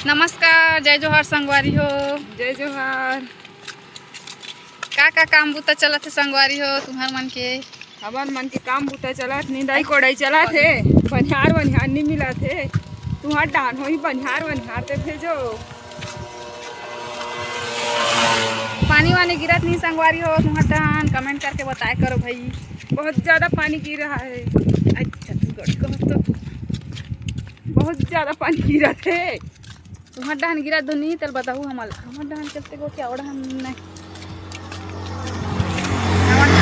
नमस्कार, जय जोहार संगवारी हो। जय जोहार। का काम बुता चलत है संगवारी हो तुम्हार मन के? हमार मन के काम बुता चलत, निंदाई कोड़ाई चलत है, बनिहार नहीं मिलत है। तुहार डान हो ही बनिहार ते भेजो। पानी वानी गिरत नहीं संगवारी हो तुम्हार डान? कमेंट करके बताए करो भाई। बहुत ज़्यादा पानी गिर रहा है। छत्तीसगढ़ को तो बहुत ज़्यादा पानी गिरत है। तुम्हार डान गिरा दो नहीं तल बताऊ हमार डान चलते को क्या ओढ़ा नहीं।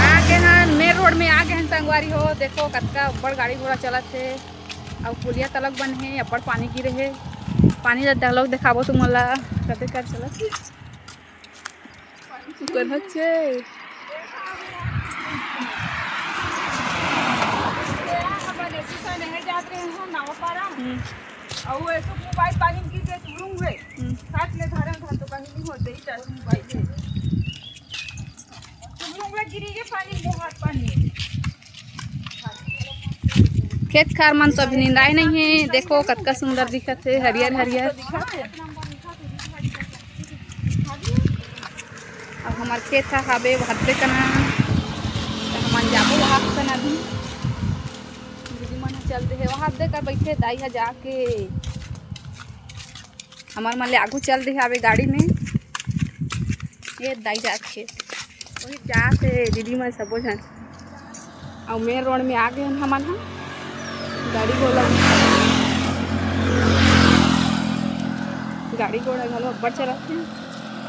आगे हैं मेन रोड में आगे हैं संगवारी हो। देखो कतका बड़ गाड़ी घोड़ा चलत है और पुलिया तलक बन है, अब्बड़ पानी गिरे है। पानी ला डालोग देखाबो तुमला कते कर चलत सुकर हच्छे। और ऐसे मोबाइल पानी गिर के तुरुंगे साथ ले धारे धान तो कहीं नहीं होते ही चाहे मोबाइल है तुरुंगे गिरी के पानी बहुत पानी। खेत खार मन तो अभी निंदाए नहीं है। देखो कतका सुंदर दिखत है, हरियर हरियर। अब हमार खेत हावे हब्बे कना हमन जाबो वहाँ कना भी दीदी मन चलते है वहाँ दे कर बैठे दाई है जाके हमार मन ले आगू चल रही है गाड़ी में। ये दाई जाके वही जाते दीदी मन सबो जन और मेन रोड में आ गए हमन हा गाड़ी घोड़ा घलो अब्बड़ चलत है।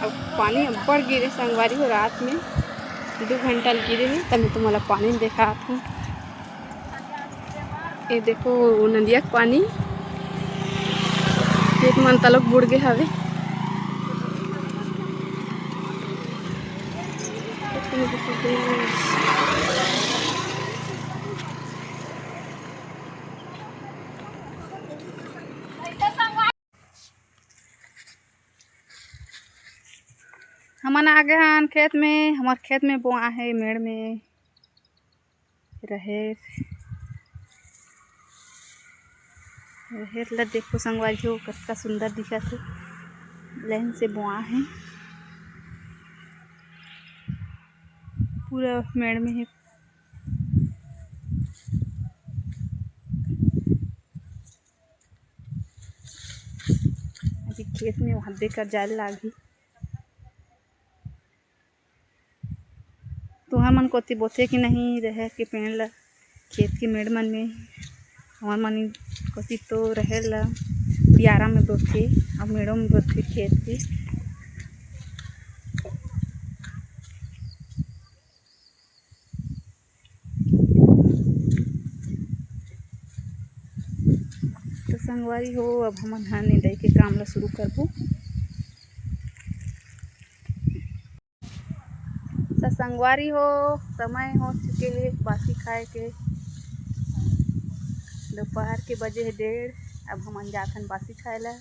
अब पानी अब्बड़ गिरे संगवारी हो रात में 2 घंटा गिरे है तब मैं तुम्हारा पानी दिखात हूँ। ये देखो नदिया का पानी खेत मन तलक बुड़ गए हवे। हमन आ गए हैं खेत में। हमार खेत में बोआ है मेड़ में रहेर ला देखो संगवारी हो कितना सुंदर दिखत है। लाइन से बोआ है पूरा मेड़ में है। अभी खेत में वहाँ देकर जाए लागी तुहार मन कोती बोथे कि नहीं रहे के पेड़ ला खेत के मेड़ मन में। हमार मन कोती तो रहे ला बियारा में बोथे और मेड़ों में बोथे खेत के। तो संगवारी हो अब हमन हा निंदाई के काम ला शुरू करबो। संगवारी हो समय हो चुके बासी खाए के। दोपहर के बजे है 1:30। अब हमन जाथन बासी खाए ला।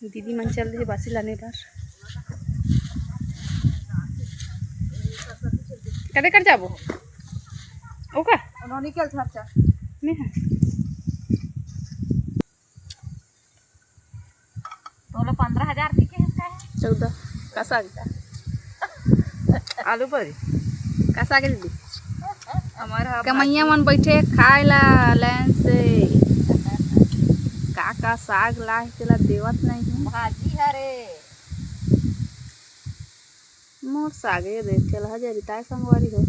दीदी मन चल रहे बासी लाने पर कदे कर जाबो ओका उन्होंने क्या था नहीं है तो 15,000 की है 14 कैसा गया आलू पर कैसा गया दीदी हमारा कमैया मन बैठे खाए ला लाइन से का साग ला चला देवत नहीं है भाजी हरे मोर सागे देखे ला जरिता संगवारी हो।